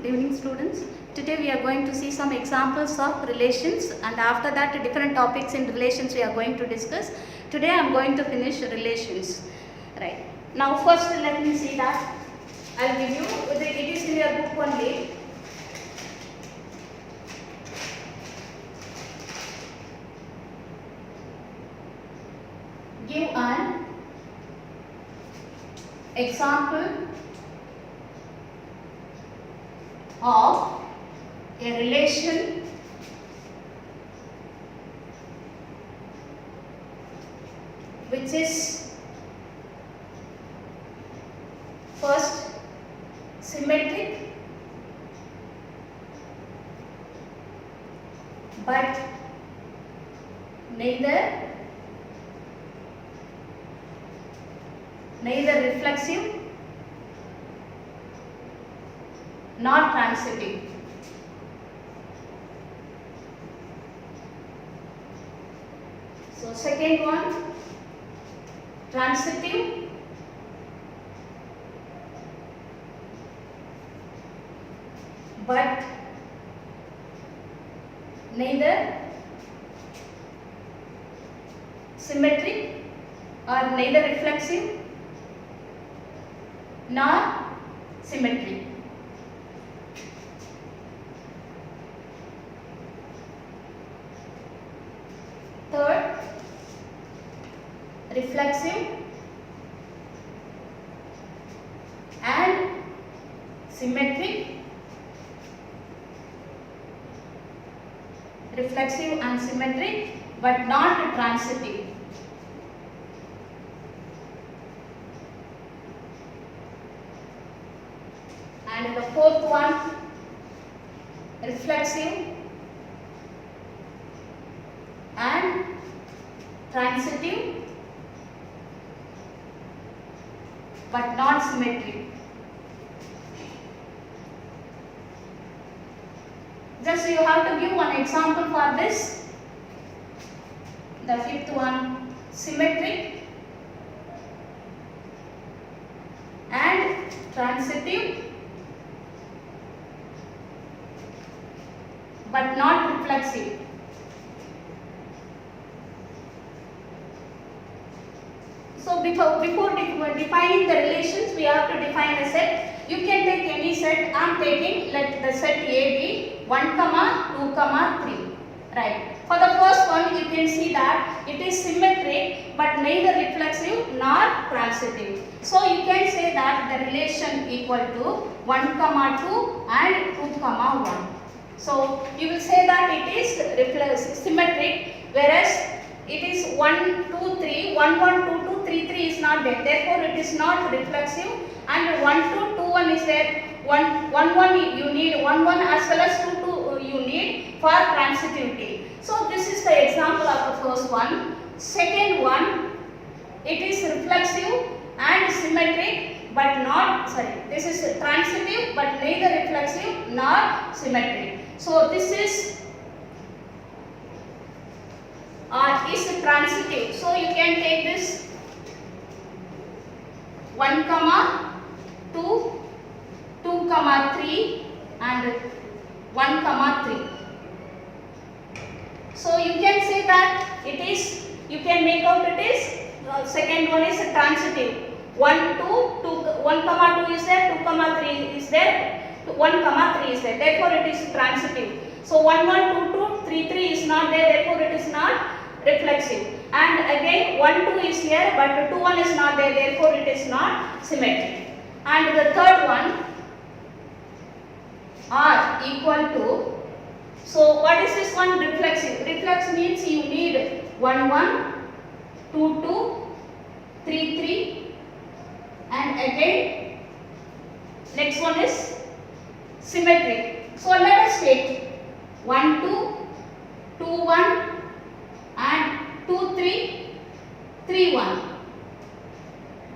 Good evening students. Today we are going to see some examples of relations, and after that different topics in relations we are going to discuss. Today I am going to finish relations. Right. Now first let me see that I will give you, it is in your book only. Give an example of a relation which is first symmetric but neither reflexive nor transitive. So second one, transitive but neither symmetric or neither reflexive nor symmetric. Third, reflexive and symmetric, reflexive and symmetric but not transitive. And the fourth one, reflexive and transitive but not symmetric. Just you have to give one example for this. The fifth one, symmetric and transitive but not reflexive. So before defining the relations, we have to define a set. You can take any set. I am taking, let the set A be 1, 2, 3. Right. For the first one, you can see that it is symmetric but neither reflexive nor transitive. So you can say that the relation equal to 1, 2 and 2, 1. So you will say that it is symmetric, whereas it is 1, 2, 3, 1, 1, 2, 2, 3, 3 is not there. Therefore, it is not reflexive. And 1, 2, 2, 1 is there. 1, 1 you need 1, 1 as well as 2, 2 you need for transitivity. So this is the example of the first one. Second one, it is reflexive and symmetric but not, this is transitive but neither reflexive nor symmetric. So this is transitive. So you can take this 1, 2, 2, 3 and 1, 3. So you can say that it is, you can make out it is, second one is transitive. 1, 2, 2 is there, 2, 3 is there, 1, 3 is there. Therefore it is transitive. So 1, 1, 2, 2, 3, 3 is not there. Therefore it is not reflexive. And again 1, 2 is here but 2, 1 is not there. Therefore it is not symmetric. And the third one, R equal to, so what is this one? Reflexive. Reflex means you need 1, 1, 2, 2, 3, 3 and again next one is symmetric. So let us take 1, 2, 2, 1 and 2, 3, 3, 1,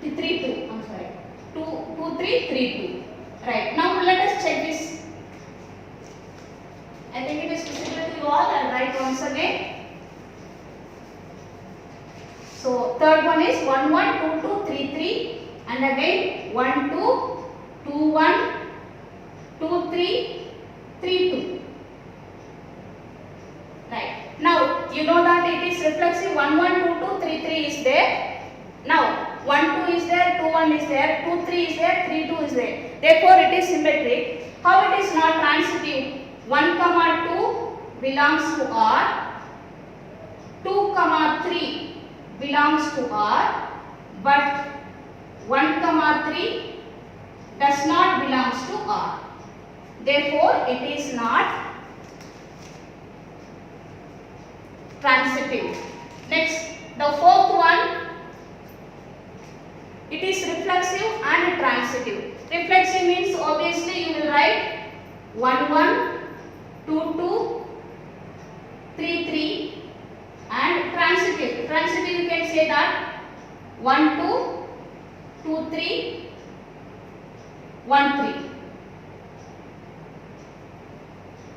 3, 2, I'm sorry, 2, 3, 3, 2. Right. Now let us check this. I think it is visible to you all. I will write once again. So third one is 1, 1, 2, 2, 3, 3 and again 1, 2, 2, 1, 2, 3, 3, 2. Right. Now, you know that it is reflexive. 1, 1, 2, 2, 3, 3 is there. Now, 1, 2 is there, 2, 1 is there, 2, 3 is there, 3, 2 is there. Therefore, it is symmetric. How it is not transitive? 1, 2 belongs to R. 2, 3 belongs to R. But 1, 3 does not belongs to R. Therefore, it is not transitive. Next, the fourth one, it is reflexive and transitive. Reflexive means obviously you will write 1, 1, 2, 2, 3, 3, and transitive. Transitive you can say that 1, 2, 2, 3, 1, 3.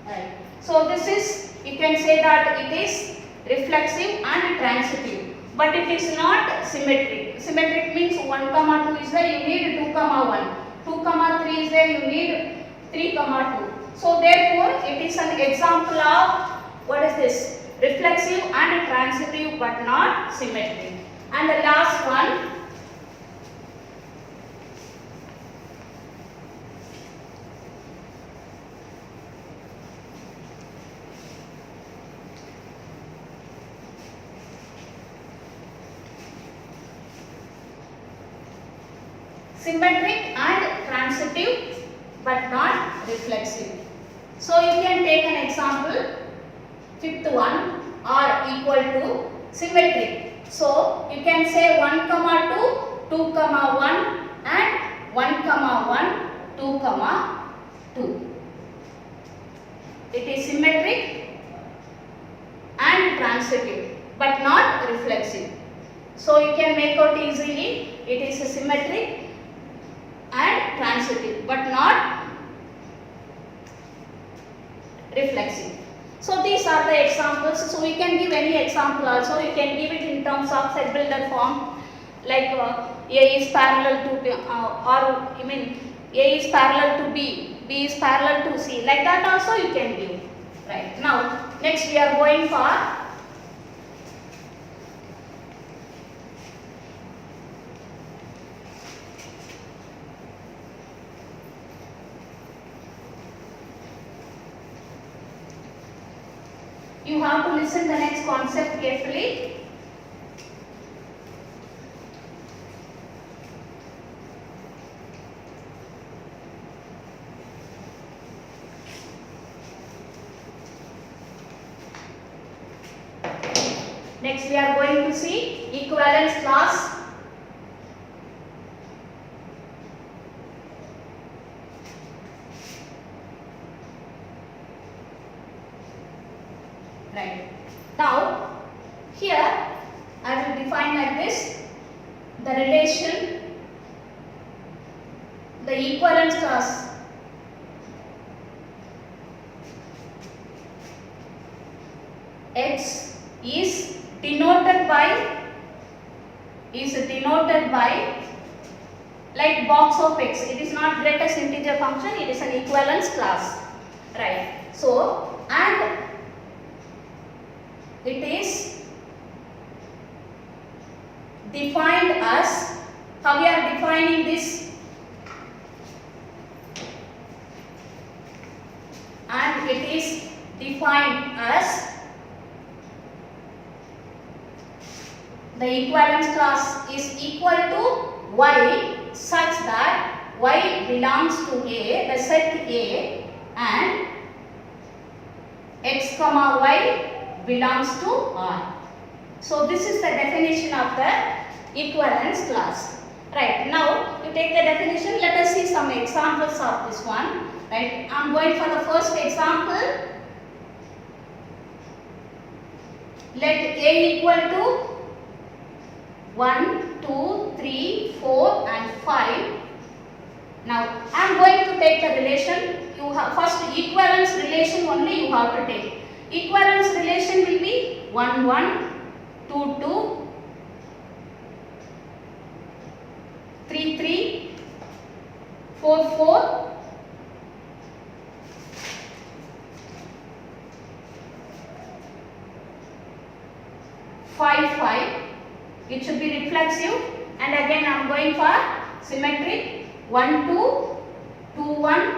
Right. So this is, you can say that it is reflexive and transitive, but it is not symmetric. Symmetric means 1, 2 is there, you need 2, 1. 2, 3 is there, you need 3, 2. So therefore, it is an example of, what is this? Reflexive and transitive, but not symmetric. And the last one, symmetric and transitive, but not reflexive. So you can take an example. Fifth one, R equal to symmetric. So you can say 1, 2, 2, 1, and 1, 1, 2, 2. It is symmetric and transitive, but not reflexive. So you can make out easily. It is a symmetric and transitive, but not reflexive. So these are the examples. So we can give any example also. You can give it in terms of set builder form, like A is parallel to B, A is parallel to B, B is parallel to C. Like that also you can give. Right. Now, next we are going for you have to listen the next concept carefully. Next we are going to see equivalence class. Right. Now, here I will define like this: the relation, the equivalence class X is denoted by like box of X. It is not greatest integer function, it is an equivalence class. Right. So, and it is defined as, how we are defining this, and it is defined as the equivalence class is equal to Y such that Y belongs to A, the set A, and X, Y belongs to R. So this is the definition of the equivalence class. Right. Now you take the definition. Let us see some examples of this one. Right. I am going for the first example. Let A equal to 1, 2, 3, 4 and 5. Now I am going to take the relation. You have first equivalence relation only you have to take. Equivalence relation will be 1, 1, 2, 2, 3, 3, 4, 4 reflexive, and again I am going for symmetric 1 2 2 1,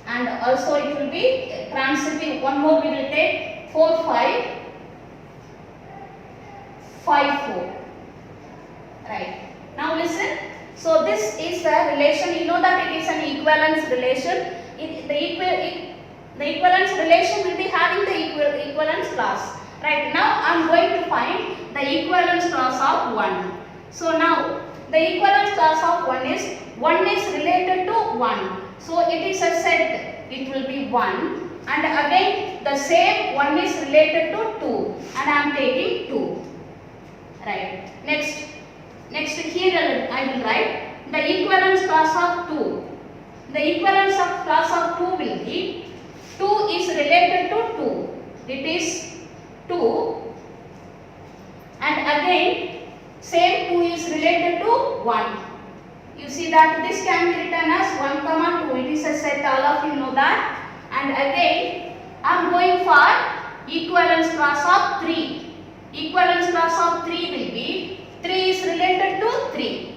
and also it will be transitive. One more we will take 4 5 5 4. Right. Now listen. So this is the relation. You know that it is an equivalence relation. The equivalence relation will be having the equivalence class. Right. Now I am going to find the equivalence class of 1. So now the equivalence class of 1 is related to 1. So it is a set. It will be 1. And again the same 1 is related to 2. And I am taking 2. Right. Next here I will write the equivalence class of 2. The equivalence of class of 2 will be 2 is related to 2. It is 2, and again same 2 is related to 1. You see that this can be written as 1 comma 2. It is a set, all of you know that. And again I am going for equivalence class of 3. Equivalence class of 3 will be 3 is related to 3.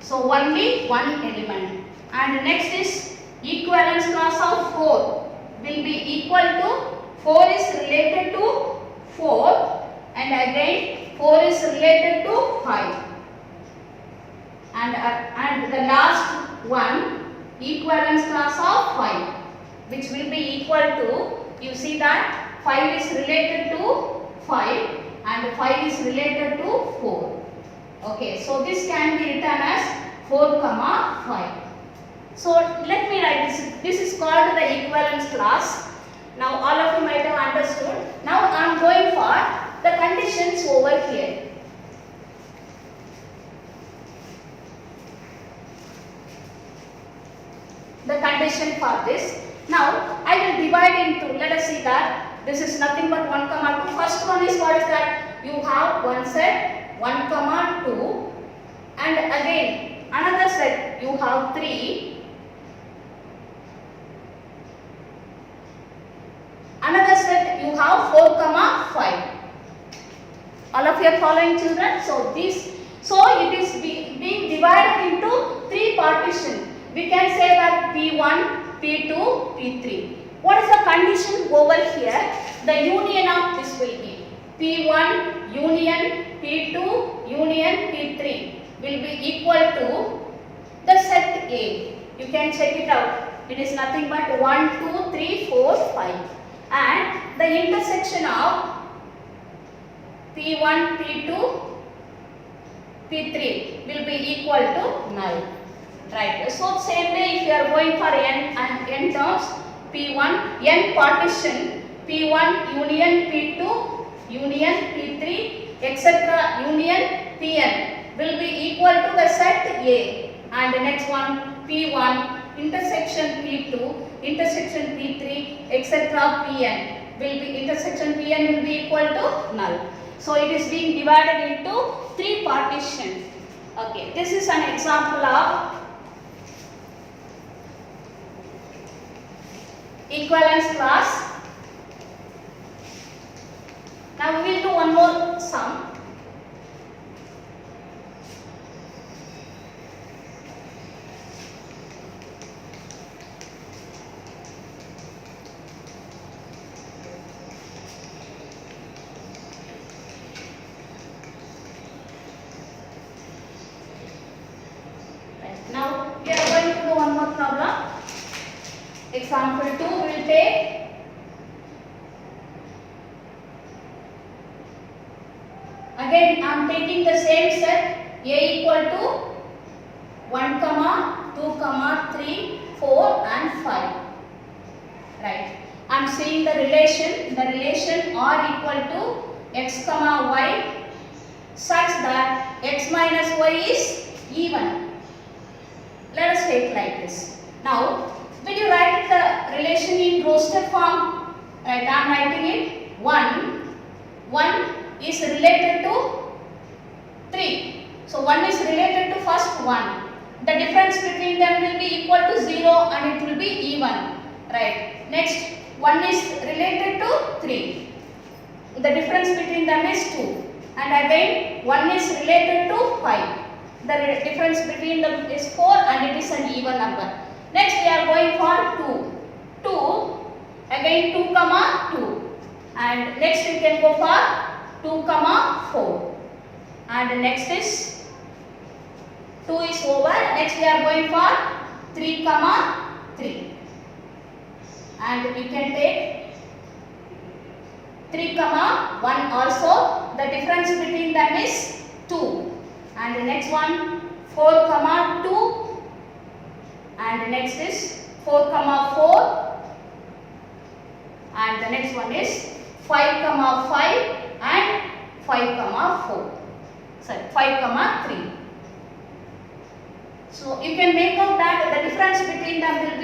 So only one element. And next is equivalence class of 4 will be equal to 4 is related to 4, and again 4 is related to 5. And the last one equivalence class of 5, which will be equal to, you see that 5 is related to 5 and 5 is related to 4. Okay, so this can be written as 4 comma 5. So let me write this. This is called the equivalence class. Now all of you might have understood. Now I am going for the conditions over here. The condition for this. Now I will divide into, let us see that this is nothing but 1 comma 2. First one is what is that? You have one set 1 comma 2, and again another set you have 3. Another set you have 4 comma 5. All of you are following, children? So it is being divided into 3 partitions. We can say that P1, P2, P3. What is the condition over here? The union of this will be P1 union P2 union P3 will be equal to the set A. You can check it out. It is nothing but 1, 2, 3, 4, 5. And the intersection of P1, P2, P3 will be equal to null. Right. So same way, if you are going for n terms, P1, n partition, P1 union P2 union P3 etc. union Pn will be equal to the set A. And the next one P1 intersection P2 intersection P3 etc. Pn will be intersection Pn will be equal to null. So it is being divided into 3 partitions. Okay, this is an example of equivalence class. Now we will do one more sum. Now we are going to do one more problem. Example 2 we will take. Again I am taking the same set A equal to 1 comma 2 comma 3 4 and 5. Right. I am seeing the relation R equal to x comma y such that x minus y is even. Let us take like this. Now will you write the relation in roster form? Right, I am writing it 1 is related to 3. So 1 is related to first 1. The difference between them will be equal to 0 and it will be even. Right. Next 1 is related to 3. The difference between them is 2. and again 1 is related to 5. The difference between them is 4 and it is an even number. Next we are going for 2. 2, again 2 comma 2, and next we can go for 2 comma 4, and next is 2 is over. Next we are going for 3 comma 3, and we can take 3 comma 1 also. The difference between them is 2, and the next one 4 comma 2, and the next is 4 comma 4, and the next one is 5 comma 5 and 5 comma 4. Sorry, 5 comma 3. So you can make out that the difference between them will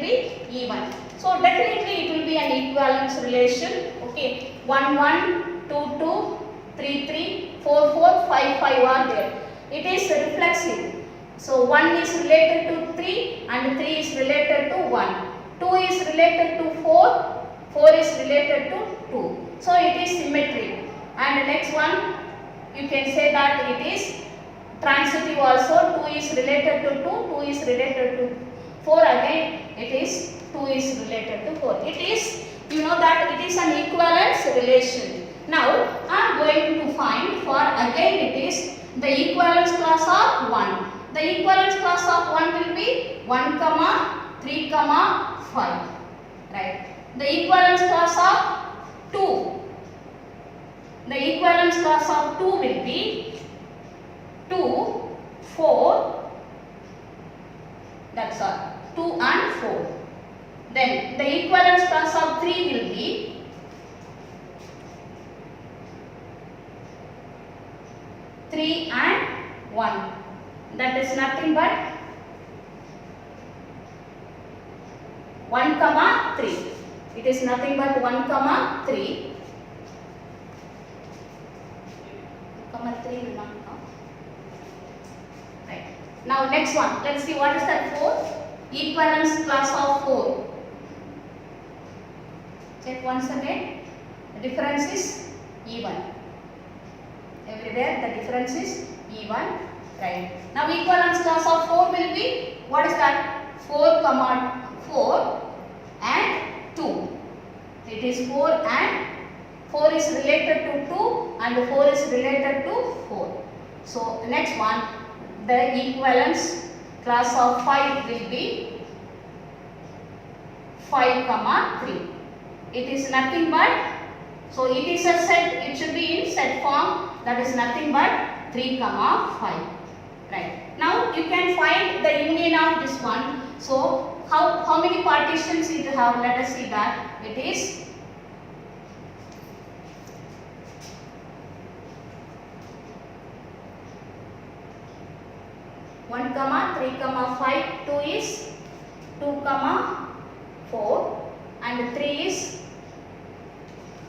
be even. So definitely it will be an equivalence relation. Okay, 1 1, 2 2, 3 3, 4 4, 5 5 are there. It is reflexive. So 1 is related to 3 and 3 is related to 1. 2 is related to 4. 4 is related to 2. So it is symmetric. And the next one, you can say that it is transitive also. 2 is related to 2, 2 is related to 4, again it is 2 is related to 4. It is, you know that it is an equivalence relation. Now I am going to find for, again it is the equivalence class of 1. The equivalence class of 1 will be 1 comma 3 comma 5. Right. The equivalence class of 2. The equivalence class of 2 will be 2, 4, that's all, 2 and 4. Then the equivalence class of 3 will be 3 and 1. That is nothing but 1 comma 3. It is nothing but 1 comma 3. Comma 3 will not come. Right. Now next one. Let's see what is that 4. Equivalence class of 4. Check once again. The difference is even. Everywhere the difference is even. Right. Now equivalence class of 4 will be, what is that? 4 comma 4 and 2. It is 4 and 4 is related to 2 and 4 is related to 4. So next one, the equivalence class of 5 will be 5 comma 3. It is nothing but, so it is a set, it should be in set form, that is nothing but 3 comma 5. Right. Now you can find the union of this one. So how many partitions it have? Let us see that. It is 1 comma 3 comma 5. 2 is 2 comma 4 and 3 is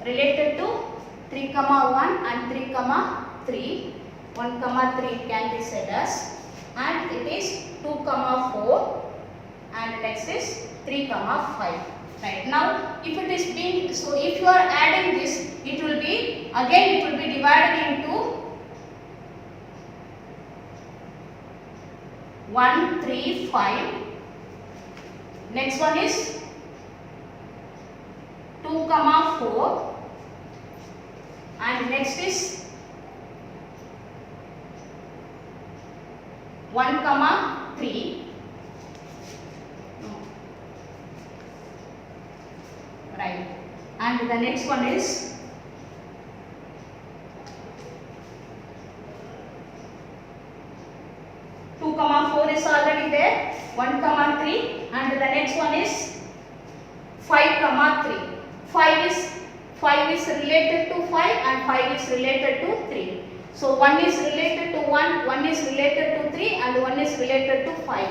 related to 3 comma 1 and 3 comma 3. 1 comma 3 can be said as, and it is 2 comma 4 and next is 3 comma 5. Right. Now if it is being, so if you are adding this, it will be, again it will be divided into 1 3 5. Next one is 2 comma 4 and next is 1 comma 3. Right. And the next one is 2 comma 4 is already there, 1 comma 3, and the next one is 5 comma 3. 5 is related to 5 and 5 is related to 3. So 1 is related to 1, 1 is related to 3 and 1 is related to 5.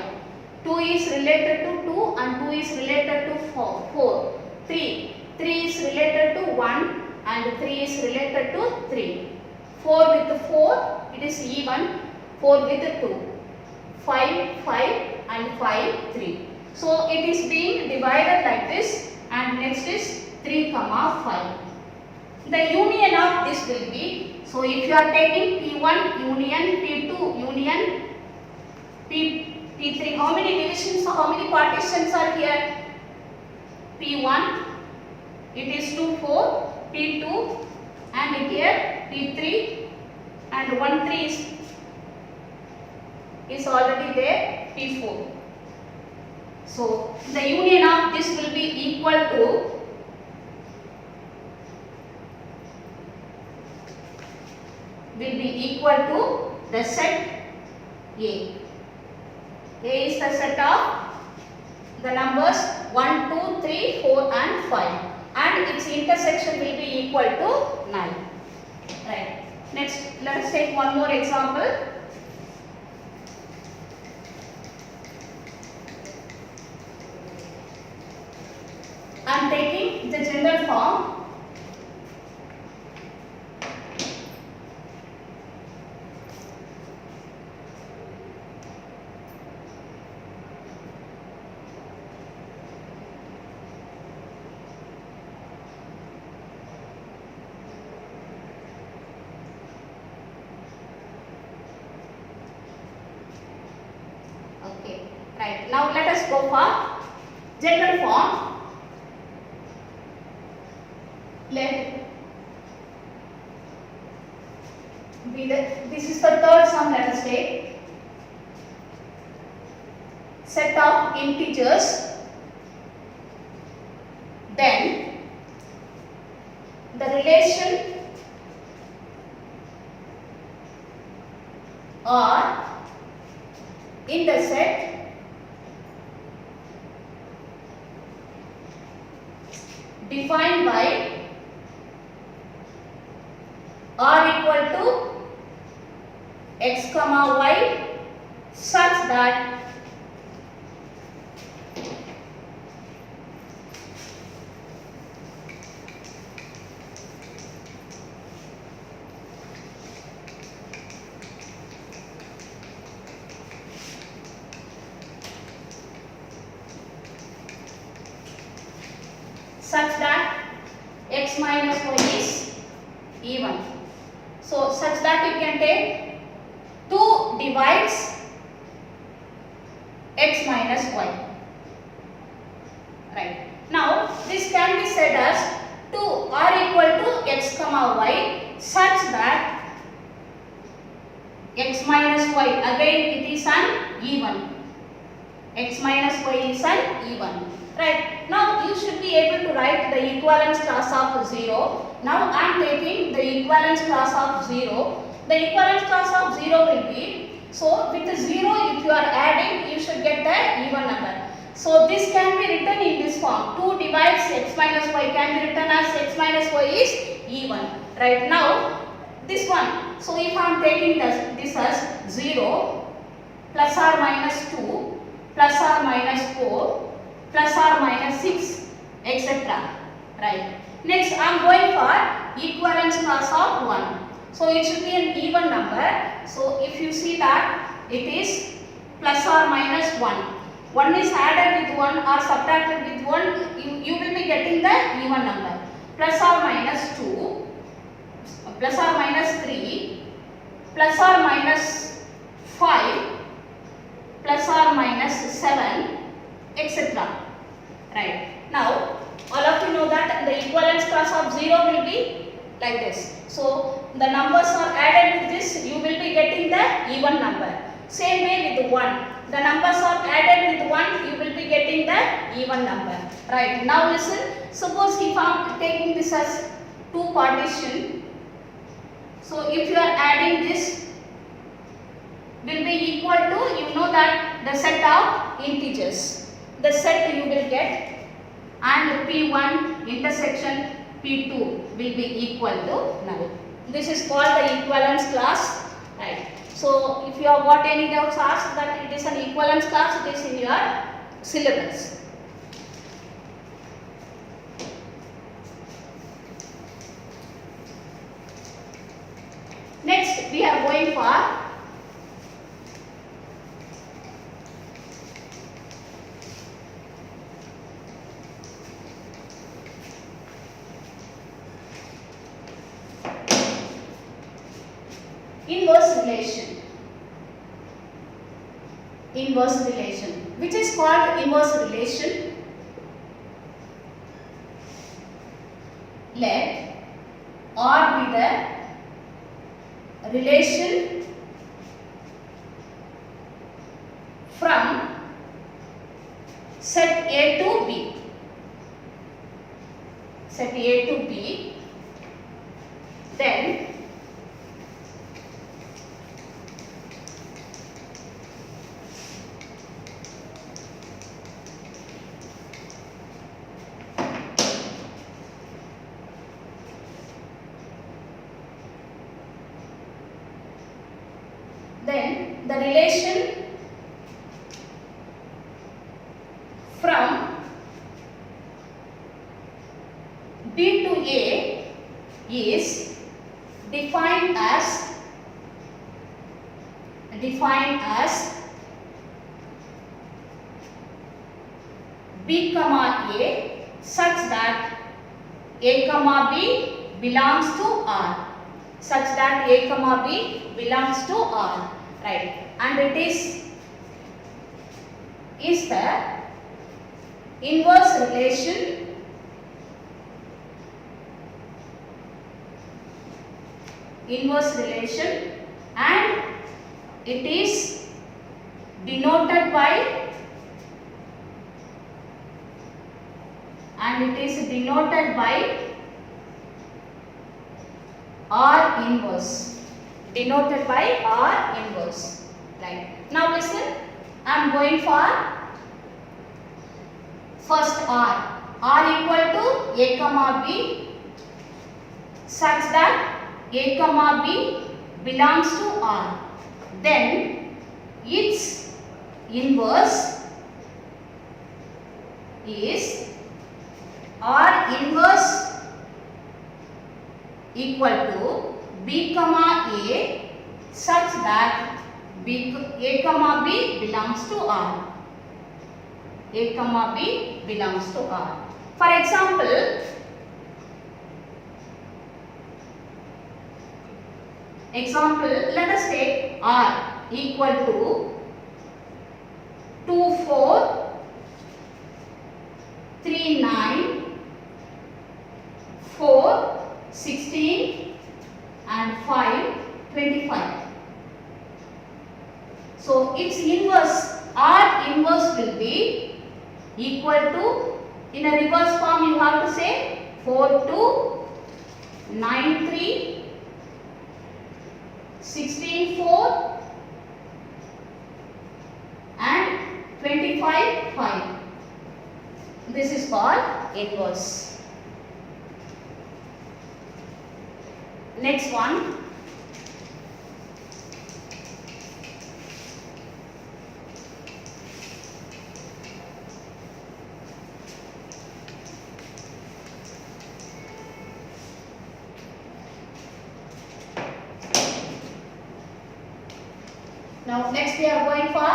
2 is related to 2 and 2 is related to 4. 3 is related to 1 and 3 is related to 3. 4 with 4, it is even. 4 with 2. 5, 5 and 5, 3. So it is being divided like this, and next is 3 comma 5. the union of this will be, so if you are taking P1 union P2 union P3, how many divisions or how many partitions are here? P1, it is 2, 4, P2 and here P3 and 1, 3 is already there, P4. So the union of this will be equal to the set A. A is the set of the numbers 1, 2, 3, 4 and 5 and its intersection will be equal to 9. Right. Next, let us take one more example. I am taking the general form. Okay, right. Now let us go for general form. Let be this is the third sum, let us take. Set of integers, then the relation or in the set defined by r equal to x comma y such that x minus y is even. So such that you can take 2 divides x minus y. Right. Now this can be said as 2 r equal to x comma y such that x minus y, again it is an even. X minus y is an even. Right. Now you should be able to write the equivalence class of 0. Now I am taking the equivalence class of 0. The equivalence class of 0 will be, so with the 0 if you are adding you should get the even number. So this can be written in this form. 2 divides x minus y can be written as x minus y is even. Right. Now this one. So if I am taking this as 0 plus or minus 2 plus or minus 4 plus or minus 6 etc. Right. Next I am going for equivalence class of 1. So it should be an even number. So if you see that it is plus or minus 1. 1 is added with 1 or subtracted with 1, you will be getting the even number. Plus or minus 2, plus or minus 3, plus or minus 5, plus or minus 7, etc. Right. Now all of you know that the equivalence class of 0 will be like this. So the numbers are added with this, you will be getting the even number. Same way with 1. The numbers are added with 1, you will be getting the even number. Right. Now listen, suppose if I am taking this as 2 partition. So if you are adding this will be equal to, you know that the set of integers. The set you will get and P1 intersection P2 will be equal to null. This is called the equivalence class. Right. So if you have got any doubts, ask that it is an equivalence class, it is in your syllabus. Next we are going for inverse relation. Inverse relation. Which is called inverse relation? Let R be the relation from set A to B. Set A to B. Then the relation from B to A is defined as B comma A such that A comma B belongs to R. Such that A comma B belongs to R, right? And it is the inverse relation and it is denoted by R inverse. Denoted by R inverse. Right. Now listen, I am going for first R. R equal to A comma B such that A comma B belongs to R. Then its inverse is R inverse equal to B comma A such that A comma B belongs to R. A comma B belongs to R. For example, let us take R equal to 2, 4, 3, 9, 4, 16 and 5, 25. So its inverse, R inverse will be equal to, in a reverse form you have to say 4, 2, 9, 3, 16, 4 and 25, 5. This is called inverse. Next one. Now next we are going for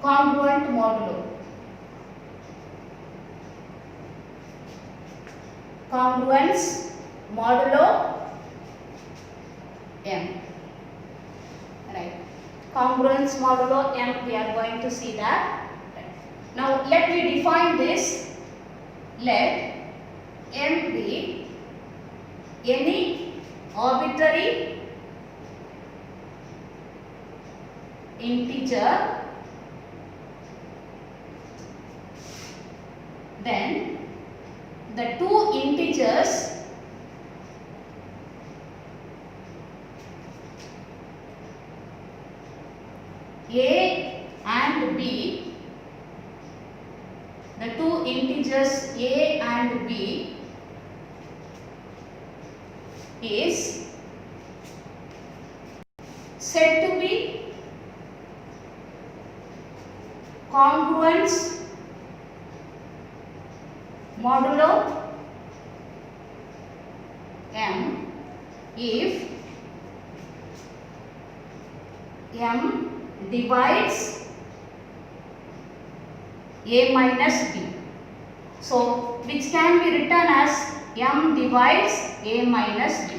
congruent modulo. Congruence modulo M. Right. Congruence modulo M, we are going to see that. Right. Now let me define this. Let M be any arbitrary integer, then the two integers A and B, the two integers A and B is said to be congruence modulo M if M divides A minus B. So which can be written as M divides A minus B.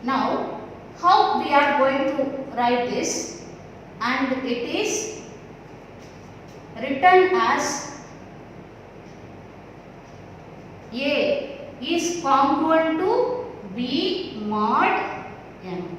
Now, how we are going to write this? And it is written as A is congruent to B mod M.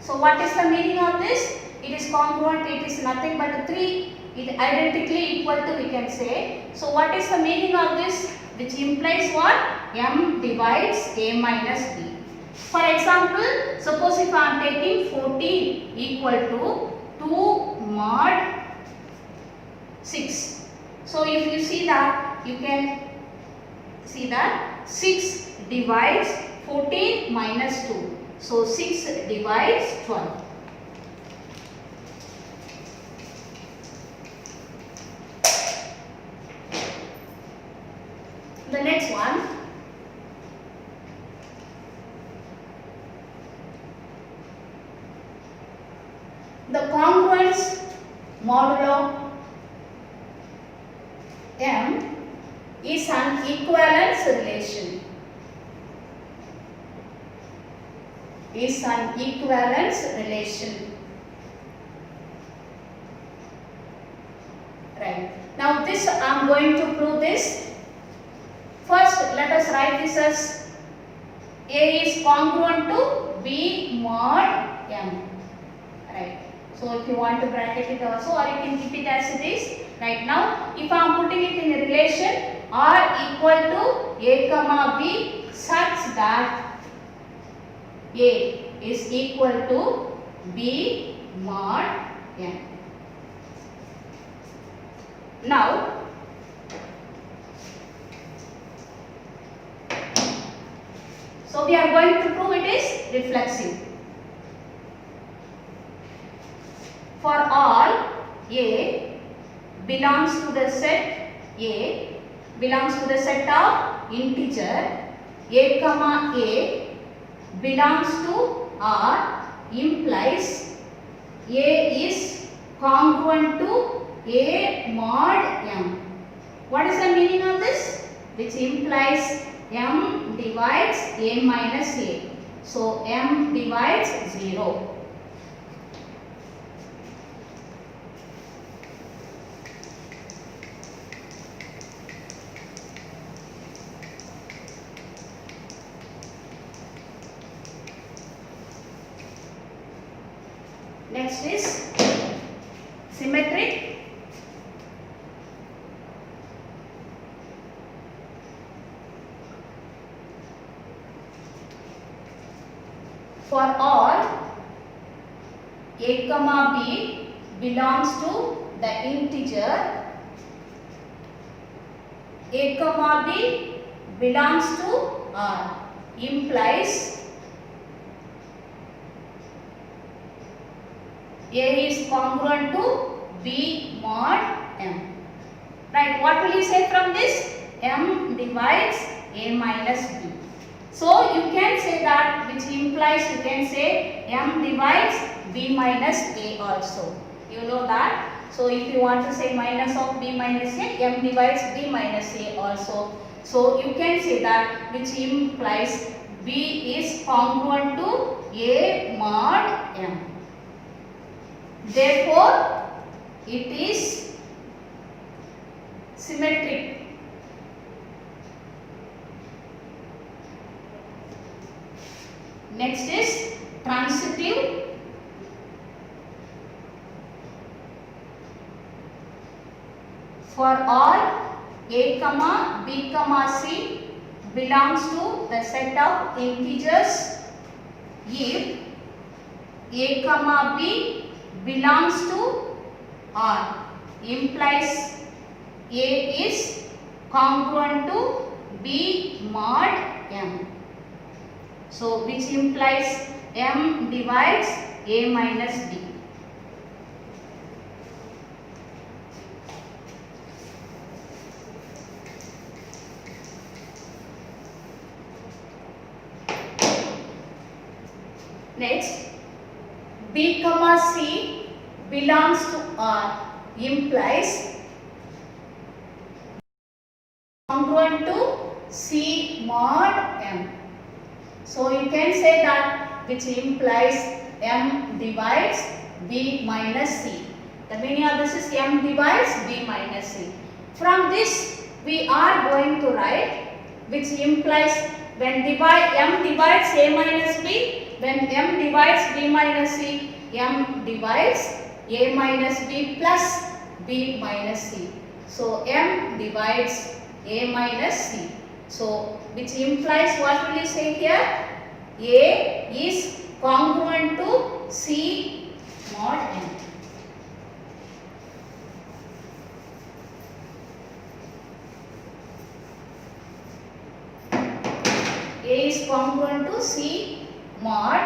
So, what is the meaning of this? It is congruent, it is nothing but 3, it identically equal to we can say. So, what is the meaning of this? Which implies what? M divides A minus B. For example, suppose if I am taking 14 equal to 2 mod 6. So, if you see that, you can see that 6 divides 14 minus 2. So, 6 divides 12. The next one. The congruence modulo M is an equivalence relation. Is an equivalence relation. Right. Now this I am going to prove this. First let us write this as A is congruent to B mod M. Right. So if you want to bracket it also, or you can keep it as it is. Right now, if I am putting it in a relation R equal to A comma B such that A is equal to B mod M. Now, so we are going to prove it is reflexive. For all A belongs to the set A belongs to the set of integer A comma A belongs to R implies A is congruent to A mod M. What is the meaning of this? Which implies M divides A minus A. So M divides 0. Next is symmetric. For all A comma B belongs to the integer A comma B belongs to R implies A is congruent to B mod M. Right, what will you say from this? M divides A minus B. So, you can say that, which implies you can say M divides B minus A also. You know that. So, if you want to say minus of B minus A, M divides B minus A also. So, you can say that, which implies B is congruent to A mod M. Therefore, it is symmetric. Next is transitive. For all A comma B comma C belongs to the set of integers if A comma B belongs to R implies A is congruent to B mod M. So, which implies M divides A minus B. Next, B comma C belongs to R implies congruent to C mod M. So you can say that which implies M divides B minus C. The meaning of this is M divides B minus C. From this we are going to write which implies when M divides A minus B, when M divides B minus C, M divides A minus B plus B minus C. So M divides A minus C. So which implies what will you say here? A is congruent to C mod M. A is congruent to C mod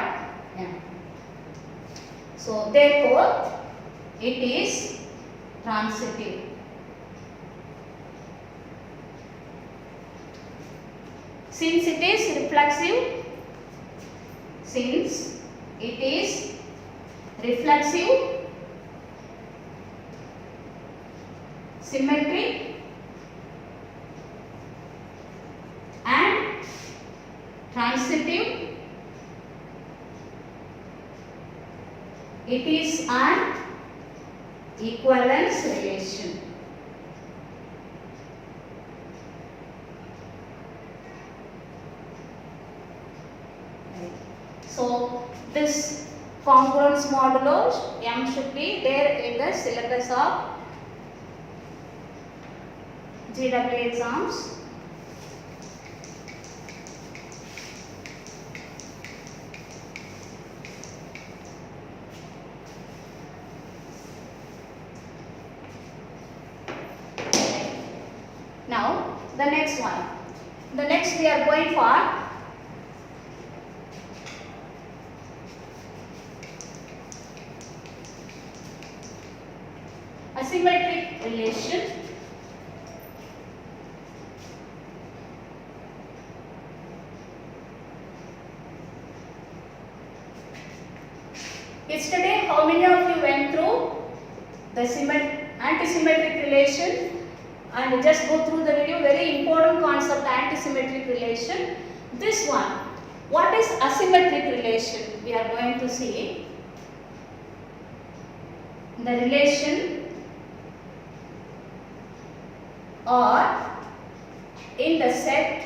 M. So therefore it is transitive. Since it is reflexive, symmetric and transitive, it is an equivalence relation. So this congruence modulo M should be there in the syllabus of GW exams. Now the next one. The next we are going for asymmetric relation. Yesterday, how many of you went through the antisymmetric relation? And just go through the video. Very important concept, antisymmetric relation. This one, what is asymmetric relation? We are going to see the relation or in the set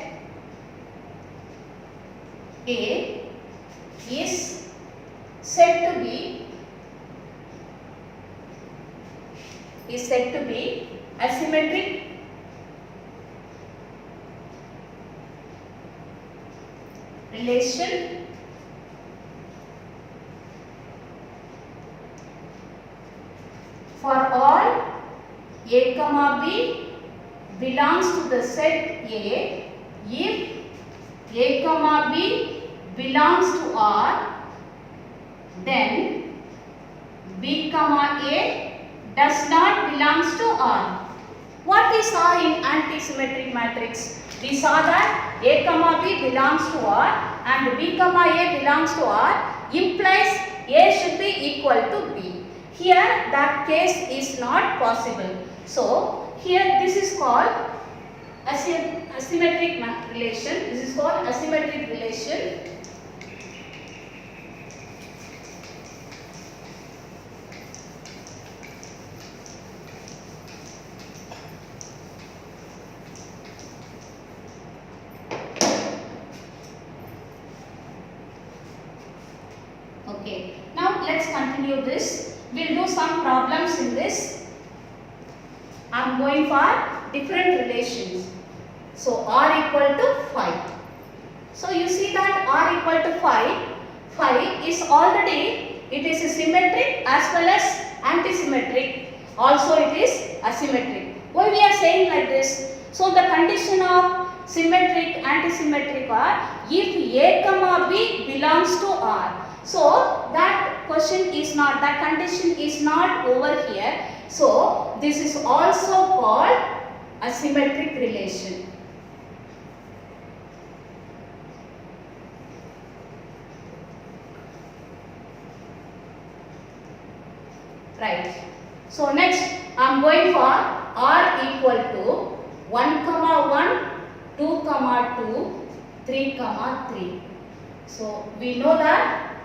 A is said to be asymmetric relation for all A comma B belongs to the set A if A comma B belongs to R, then B comma A does not belongs to R. What we saw in antisymmetric matrix? We saw that A comma B belongs to R and B comma A belongs to R implies A should be equal to B. Here that case is not possible. So here this is called asymmetric relation. This is called asymmetric relation. Okay, now let's continue this. We'll do some problems in this. I am going for different relations. So R equal to 5. So you see that R equal to 5 is already, it is symmetric as well as antisymmetric. Also it is asymmetric. Why we are saying like this? So the condition of symmetric, antisymmetric are if A comma B belongs to R. So that question is not, that condition is not over here. So this is also called asymmetric relation. Right. So next I am going for r equal to 1 comma 1, 2 comma 2, 3 comma 3. So we know that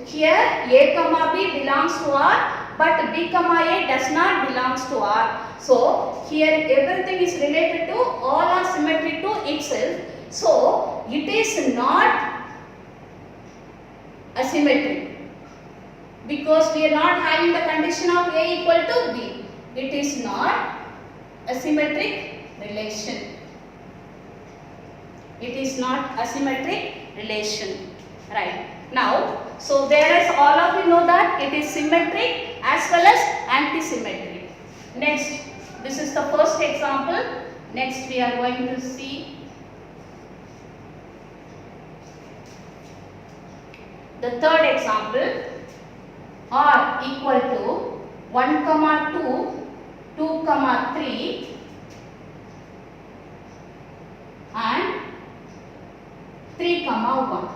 here a comma b belongs to r, but b comma a does not belongs to r. So here everything is related to, all are symmetric to itself. So it is not asymmetric, because we are not having the condition of a equal to b. It is not asymmetric relation. It is not asymmetric relation. Right. Now, so whereas all of you know that it is symmetric as well as antisymmetric. Next, this is the first example. Next we are going to see the third example. R equal to 1 comma 2, 2 comma 3 and 3 comma 1.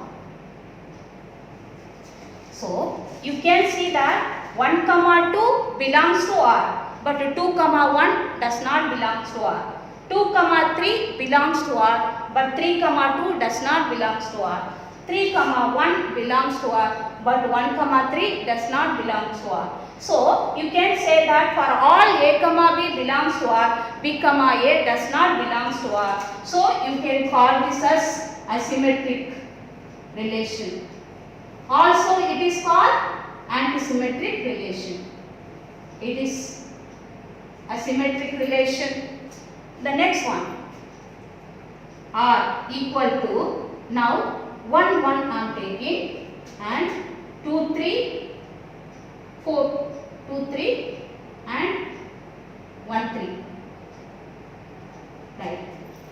So you can see that 1 comma 2 belongs to R, but 2 comma 1 does not belong to R. 2 comma 3 belongs to R, but 3 comma 2 does not belong to R. 3 comma 1 belongs to R, but 1 comma 3 does not belong to R. So you can say that for all a comma b belongs to R, b comma a does not belong to R. So you can call this as asymmetric relation. Also it is called antisymmetric relation. It is asymmetric relation. The next one, R equal to, now 1 1 I am taking and 2 3, 4 2 3 and 1 3. Right.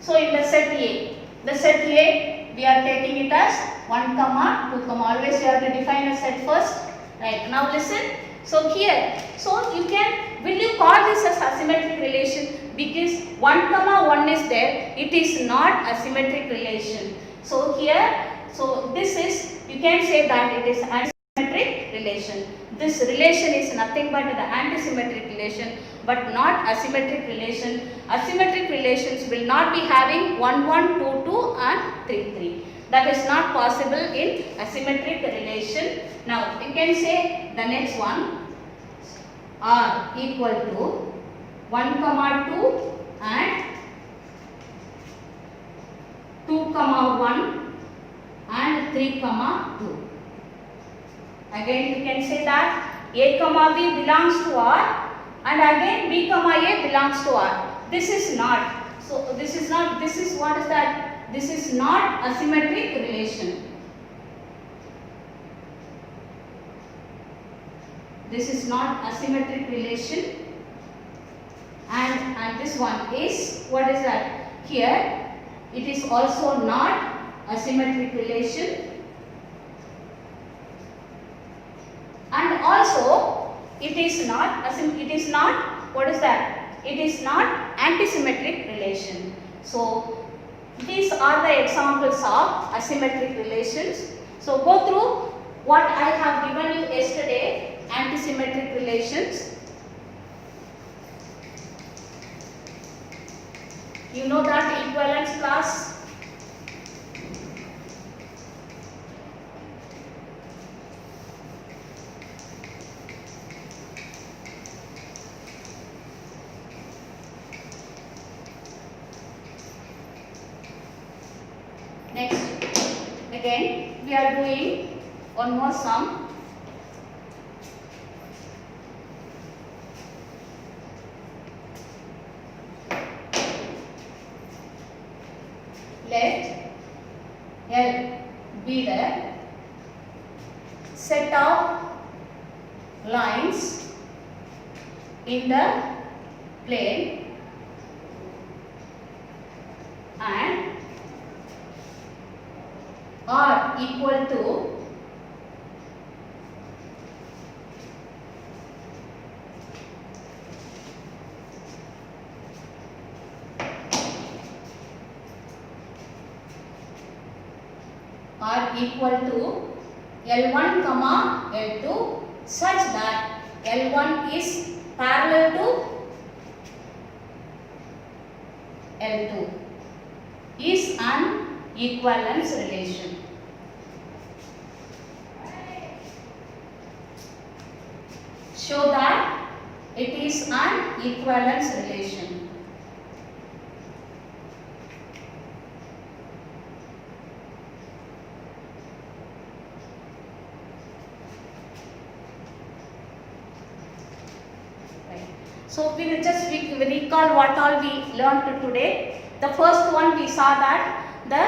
So in the set A we are taking it as 1 comma 2 comma. Always you have to define a set first. Right. Now listen. So here, so you can, will you call this as asymmetric relation? Because 1 comma 1 is there, it is not asymmetric relation. So here, so this is, you can say that it is asymmetric relation. This relation is nothing but the antisymmetric relation, but not asymmetric relation. Asymmetric relations will not be having 1 1, 2 2 and 3 3. That is not possible in asymmetric relation. Now you can say the next one, R equal to 1 comma 2 and 2 comma 1 and 3 comma 2. Again you can say that a comma b belongs to R, and again b comma a belongs to R. This is not. So this is not, this is, what is that? This is not asymmetric relation. This is not asymmetric relation. And this one is, what is that? Here it is also not asymmetric relation. And also it is not, what is that? It is not antisymmetric relation. So these are the examples of asymmetric relations. So go through what I have given you yesterday, antisymmetric relations. You know that equivalence class. Next, again we are doing one more sum. Let L be the set of lines in the plane and R equal to L1 comma L2 such that L1 is parallel to L2 is an equivalence relation. Show that it is an equivalence relation. So we will just recall what all we learned today. The first one we saw that the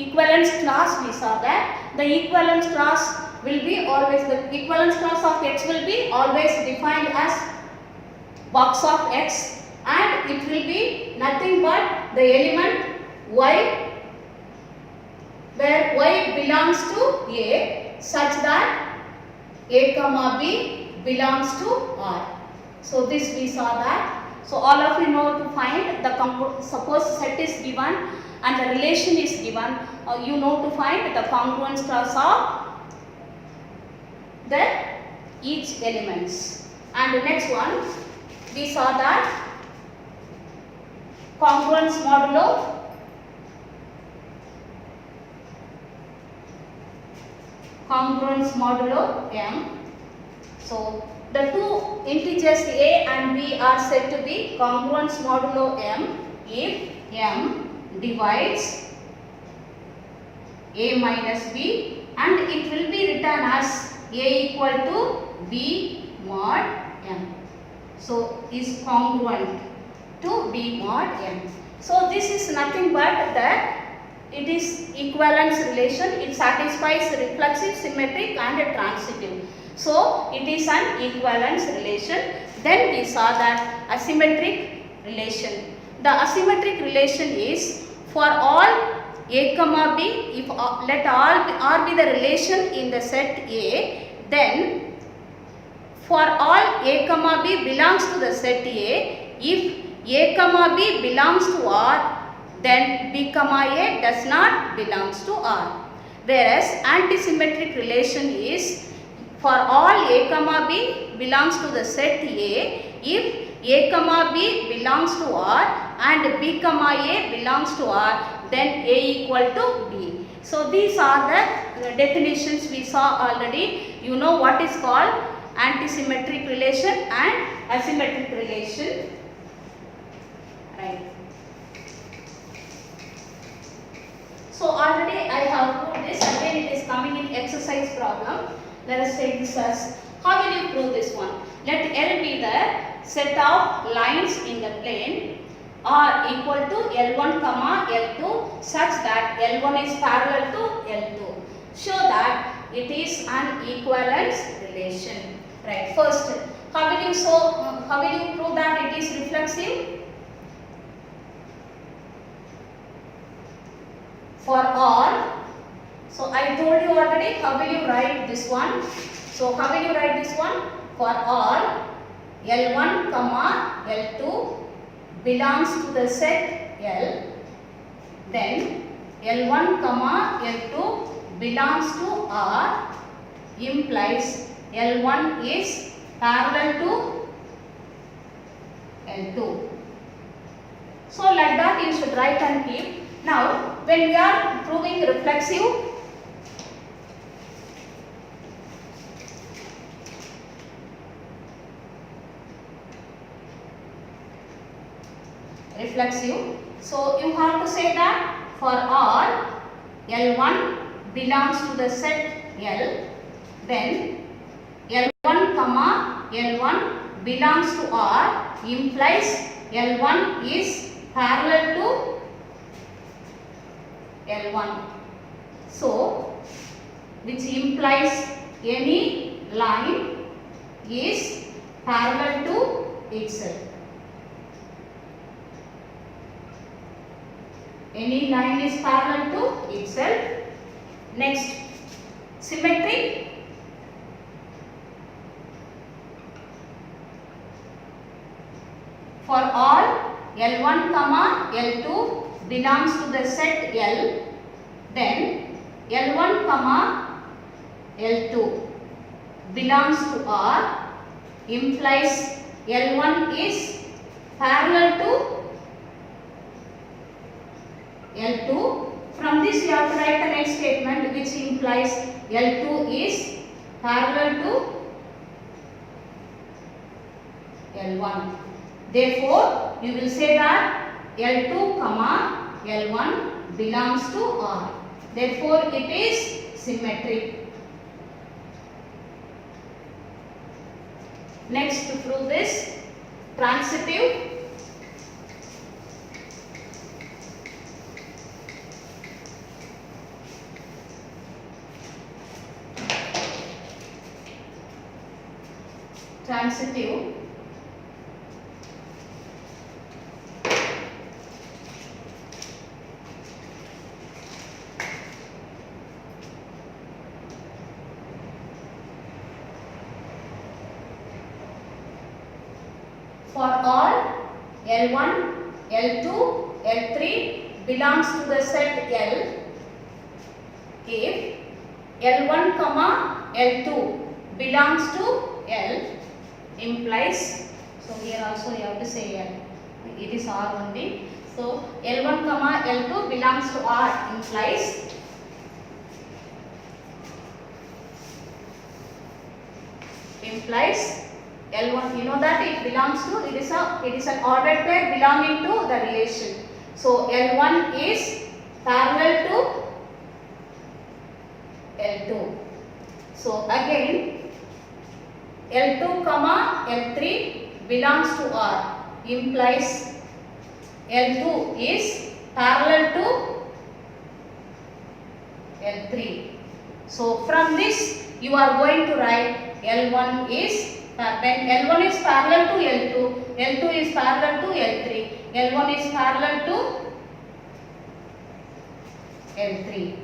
equivalence class, we saw that the equivalence class will be always, the equivalence class of x will be always defined as box of x, and it will be nothing but the element y, where y belongs to A such that A comma B belongs to R. So this we saw that. So all of you know to find the suppose set is given and the relation is given, you know to find the congruence class of the each elements. And the next one we saw that congruence modulo M. So the two integers A and B are said to be congruence modulo M if M divides A minus B, and it will be written as A equal to B mod M. So is congruent to B mod M. So this is nothing but it is equivalence relation. It satisfies reflexive, symmetric and transitive. So it is an equivalence relation. Then we saw that asymmetric relation. The asymmetric relation is for all A comma B, if let all R be the relation in the set A, then for all A comma B belongs to the set A, if A comma B belongs to R, then B comma A does not belongs to R. Whereas antisymmetric relation is for all A comma B belongs to the set A, if A comma B belongs to R and B comma A belongs to R, then A equal to B. So these are the definitions we saw already. You know what is called antisymmetric relation and asymmetric relation. Right. So already I have proved this. Again it is coming in exercise problem. Let us take this as, how will you prove this one? Let L be the set of lines in the plane are equal to L1 comma L2 such that L1 is parallel to L2. Show that it is an equivalence relation. Right. First, how will you prove that it is reflexive? For R, so I told you already how will you write this one. So how will you write this one? For R, L1 comma L2 belongs to the set L, then L1 comma L2 belongs to R implies L1 is parallel to L2. So like that you should write and keep. Now when we are proving reflexive, so you have to say that for R, L1 belongs to the set L, then L1 comma L1 belongs to R implies L1 is parallel to L1. So which implies any line is parallel to itself. Any line is parallel to itself. Next, symmetric. For all L1 comma L2 belongs to the set L, then L1 comma L2 belongs to R implies L1 is parallel to L2. From this you have to write the next statement which implies L2 is parallel to L1. Therefore, you will say that L2 comma L1 belongs to R. Therefore, it is symmetric. Next, to prove this, transitive. Transitive. For all L1, L2, L3 belongs to the set L, if L1 comma L2 belongs to L implies, so here also you have to say L, it is R only. So L1 comma L2 belongs to R implies L1, you know that it belongs to, it is an ordered pair belonging to the relation. So L1 is parallel to L2. So again L2 comma L3 belongs to R implies L2 is parallel to L3. So from this you are going to write L1 is, when L1 is parallel to L2, L2 is parallel to L3, L1 is parallel to L3.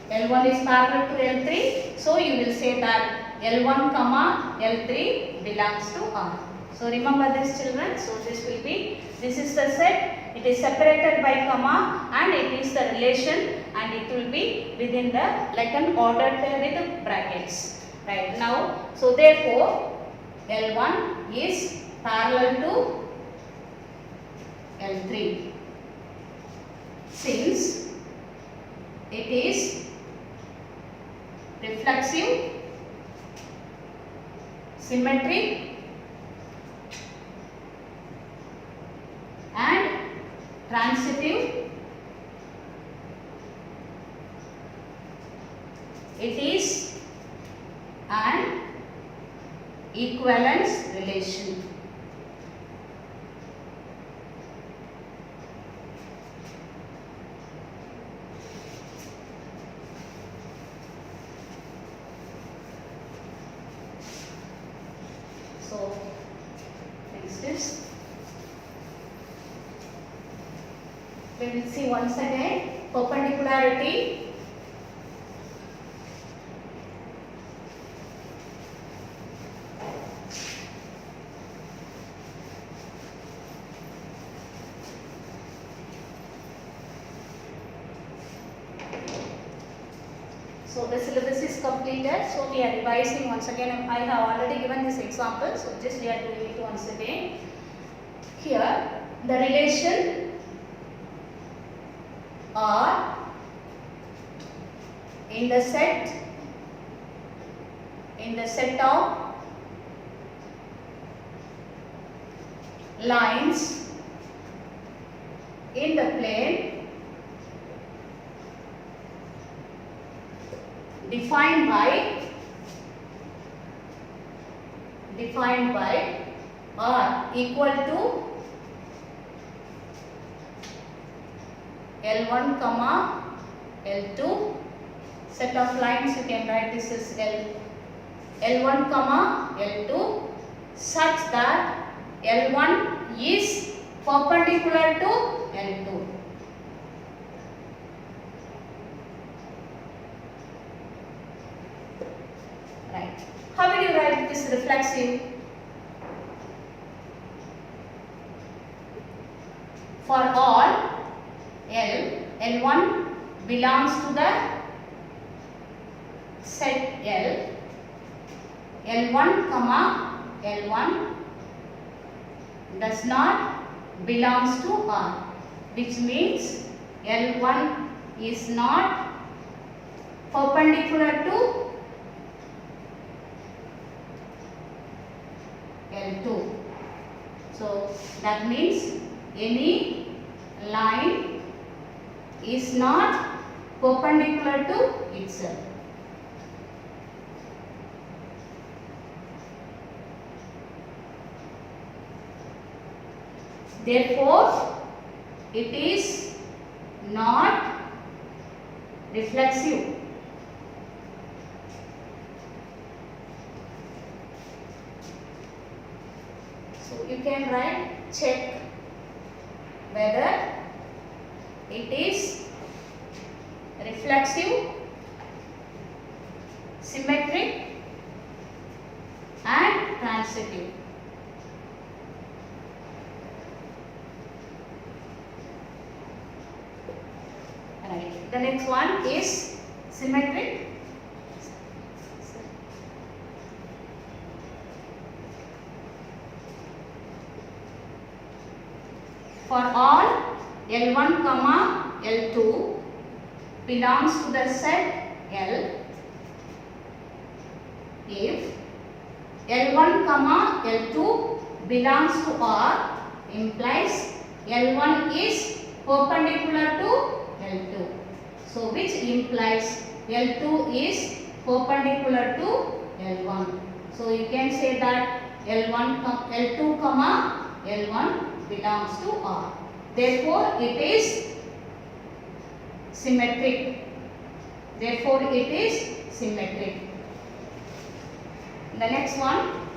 L1 is parallel to L3, so you will say that L1 comma L3 belongs to R. So remember this, children. So this will be, this is the set, it is separated by comma and it is the relation and it will be within the, like an ordered pair with brackets. Right now, so therefore L1 is parallel to L3 since it is reflexive, symmetric and transitive. It is an equivalence relation. So next is, we will see once again perpendicularity. So the syllabus is completed, so we are revising once again. I have already given this example, so just we are doing it once again. Here the relation R in the set of lines in the plane defined by R equal to L1 comma L2. Set of lines you can write this as L1 comma L2 such that L1 is perpendicular to L2. Right. How will you write this reflexive? For all L1 belongs to the set L. L1 comma L1 does not belongs to R, which means L1 is not perpendicular to L2. So that means any line is not perpendicular to itself. Therefore, it is not reflexive. So you can write check whether it is reflexive, symmetric and transitive. Right. The next one is symmetric. For all L1 comma L2 belongs to the set L, if L1 comma L2 belongs to R, implies L1 is perpendicular to L2. So which implies L2 is perpendicular to L1. So you can say that L2 comma L1 belongs to R. Therefore it is symmetric. Therefore it is symmetric. The next one,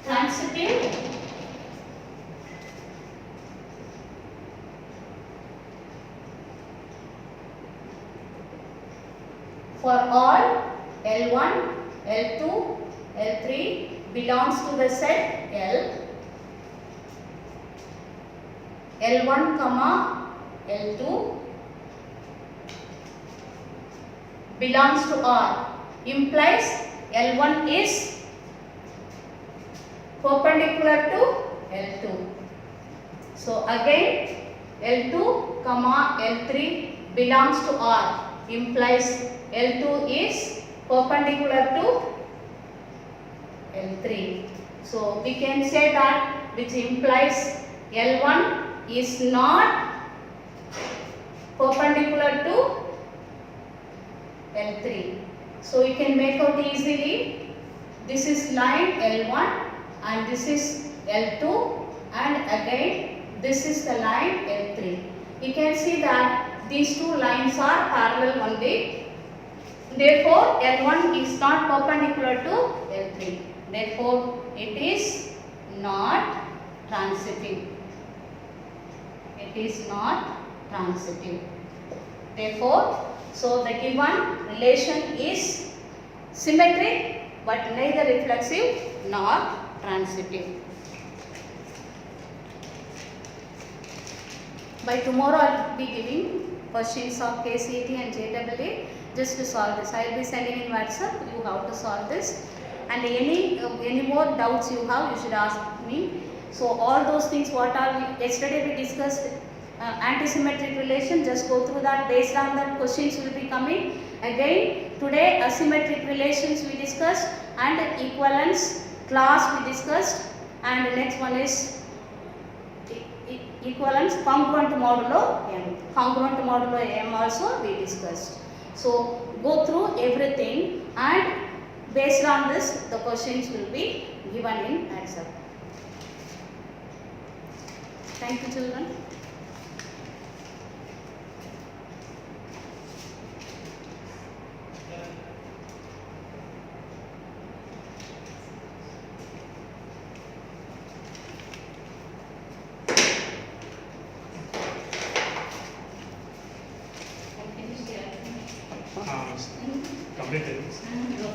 transitive. For all L1, L2, L3 belongs to the set L, L1 comma L2 belongs to R, implies L1 is perpendicular to L2. So again L2 comma L3 belongs to R, implies L2 is perpendicular to L3. So we can say that, which implies L1 is not perpendicular to L3. So you can make out easily, this is line L1 and this is L2 and again this is the line L3. You can see that these two lines are parallel only. Therefore, L1 is not perpendicular to L3. Therefore, it is not transitive. It is not transitive. Therefore, so the given relation is symmetric but neither reflexive nor transitive. By tomorrow I will be giving questions of KCET and JEE just to solve this. I will be sending in WhatsApp you how to solve this, and any more doubts you have, you should ask me. So all those things what are yesterday we discussed antisymmetric relation, just go through that. Based on that questions will be coming. Again today asymmetric relations we discussed and equivalence class we discussed, and the next one is equivalence congruent modulo M. Congruent modulo M also we discussed. So go through everything and based on this the questions will be given in WhatsApp. Thank you children. Um, completed this.